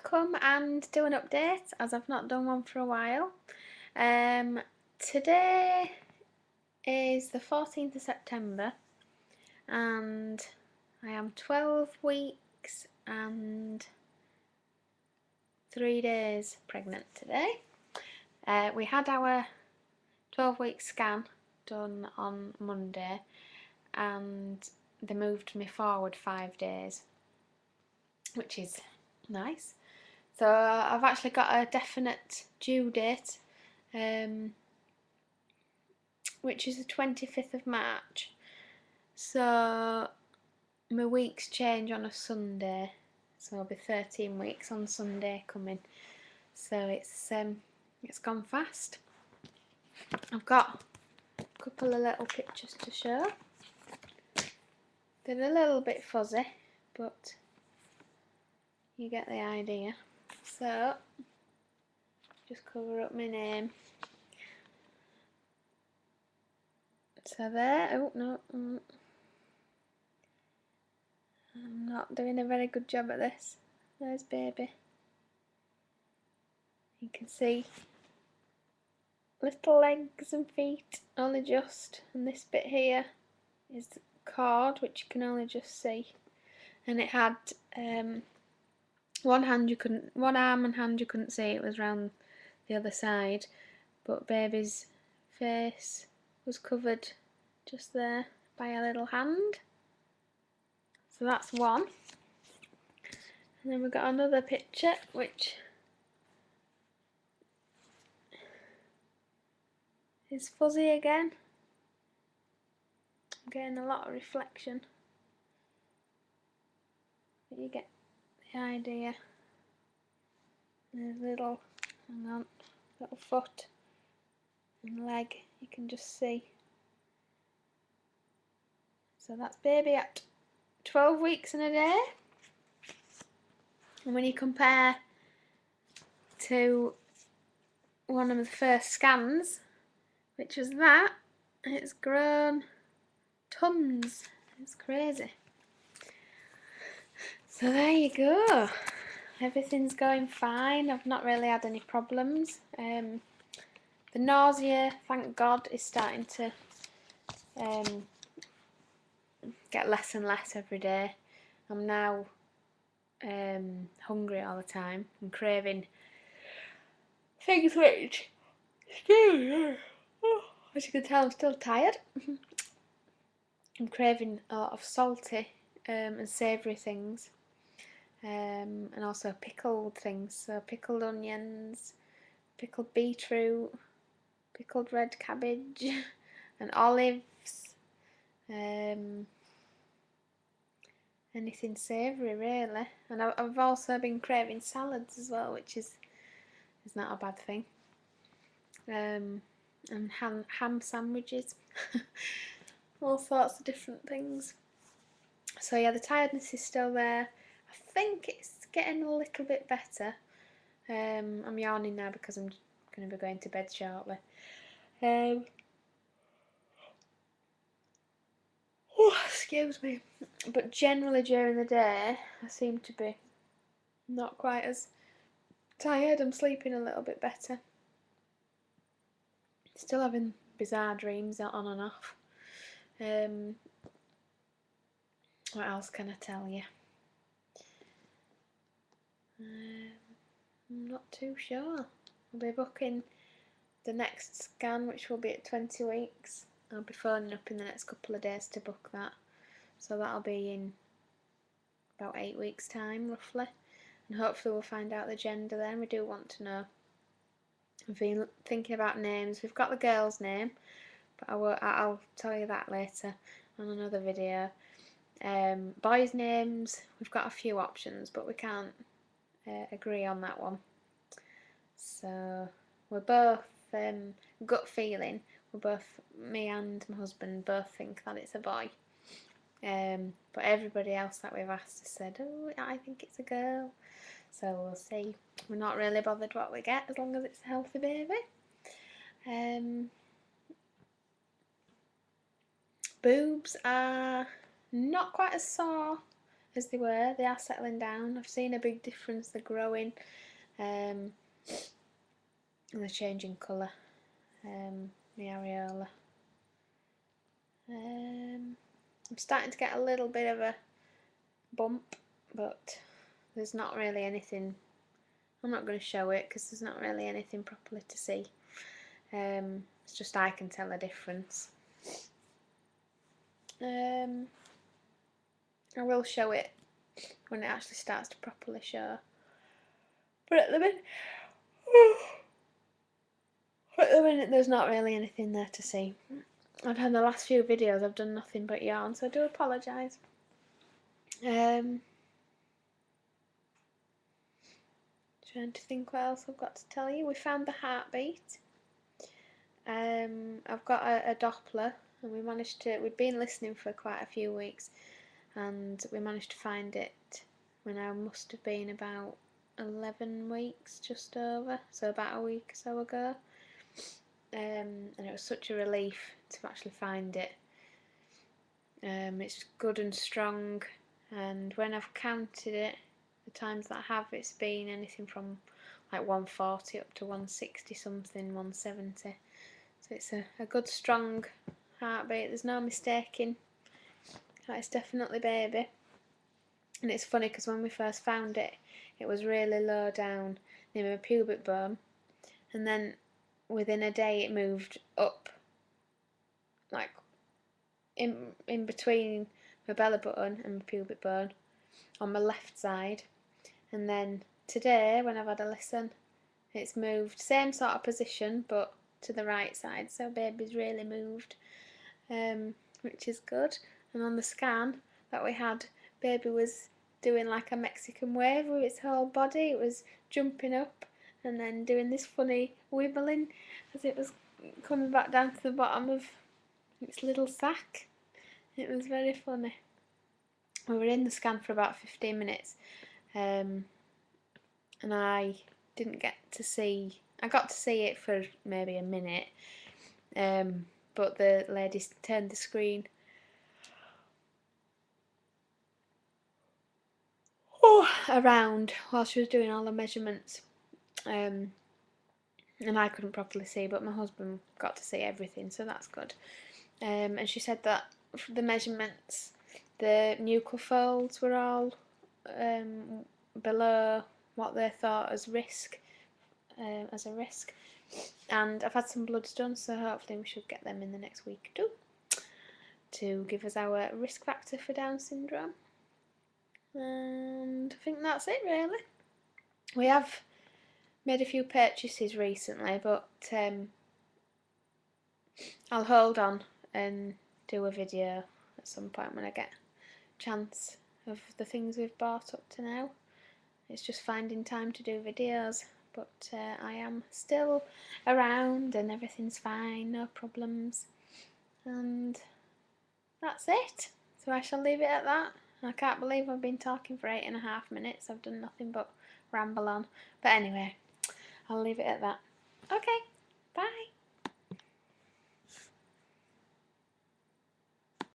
come and do an update as I've not done one for a while. Today is the 14th of September and I am 12 weeks and 3 days pregnant today. We had our 12-week scan done on Monday and they moved me forward 5 days, which is nice. So I've actually got a definite due date, which is the 25th of March. So my weeks change on a Sunday, so I'll be 13 weeks on Sunday coming. So it's gone fast. I've got a couple of little pictures to show. They're a little bit fuzzy, but you get the idea. So just cover up my name. So there. Oh no, I'm not doing a very good job at this. There's baby. You can see little legs and feet, only just, and this bit here is the cord, which you can only just see. And it had one arm and hand you couldn't see, it was round the other side, but baby's face was covered just there by a little hand. So that's one. And then we've got another picture which is fuzzy again. I'm getting a lot of reflection, but you get the idea. There's little, hang on, little foot and leg you can just see. So that's baby at 12 weeks and a day. And when you compare to one of the first scans, which was that, it's grown tons. It's crazy. So there you go. Everything's going fine. I've not really had any problems. The nausea, thank God, is starting to get less and less every day. I'm now hungry all the time. I'm craving things which, as you can tell, I'm still tired. I'm craving a lot of salty and savoury things, and also pickled things. So pickled onions, pickled beetroot, pickled red cabbage, and olives. Anything savoury really. And I've also been craving salads as well, which is not a bad thing. And ham sandwiches. All sorts of different things. So yeah, the tiredness is still there. I think it's getting a little bit better. I'm yawning now because I'm going to be going to bed shortly. Excuse me. But generally during the day I seem to be not quite as tired. I'm sleeping a little bit better. Still having bizarre dreams on and off. What else can I tell you? I'm not too sure. I'll be booking the next scan, which will be at 20 weeks. I'll be phoning up in the next couple of days to book that. So that'll be in about 8 weeks' time, roughly. And hopefully we'll find out the gender then. We do want to know. I've been thinking about names. We've got the girl's name, but I'll tell you that later on another video. Boys' names, we've got a few options, but we can't agree on that one. So we're both gut feeling. Me and my husband both think that it's a boy. But everybody else that we've asked has said, oh, I think it's a girl. So we'll see. We're not really bothered what we get as long as it's a healthy baby. Boobs are not quite as sore as they were. They are settling down. I've seen a big difference. They're growing, and they're changing colour. The areola. I'm starting to get a little bit of a bump, but there's not really anything. I'm not going to show it because there's not really anything properly to see. It's just I can tell a difference. I will show it when it actually starts to properly show. But at the minute there's not really anything there to see. I've had the last few videos, I've done nothing but yarn, so I do apologise. Trying to think what else I've got to tell you. We found the heartbeat. I've got a Doppler, and we'd been listening for quite a few weeks, and we managed to find it when I must have been about 11 weeks, just over, so about a week or so ago. And it was such a relief to actually find it. It's good and strong, and when I've counted it, the times that I have, it's been anything from like 140 up to 160 something, 170. So it's a good strong heartbeat. There's no mistaking that it's definitely baby. And it's funny because when we first found it, it was really low down near my pubic bone, and then within a day it moved up, like in between my belly button and my pubic bone on my left side. And then today, when I've had a listen, it's moved, same sort of position but to the right side, so baby's really moved, which is good. And on the scan that we had, baby was doing like a Mexican wave with its whole body. It was jumping up and then doing this funny wibbling as it was coming back down to the bottom of its little sack. It was very funny. We were in the scan for about 15 minutes, and I didn't get to see, I got to see it for maybe a minute, but the lady turned the screen around while she was doing all the measurements, and I couldn't properly see, but my husband got to see everything, so that's good. And she said that for the measurements, the nuchal folds were all below what they thought as a risk, and I've had some bloods done, so hopefully we should get them in the next week or two to give us our risk factor for Down syndrome. And I think that's it really. We have made a few purchases recently, but I'll hold on and do a video at some point when I get a chance of the things we've bought up to now. It's just finding time to do videos, but I am still around and everything's fine, no problems, and that's it. So I shall leave it at that. I can't believe I've been talking for 8.5 minutes. I've done nothing but ramble on, but anyway, I'll leave it at that. Okay, bye.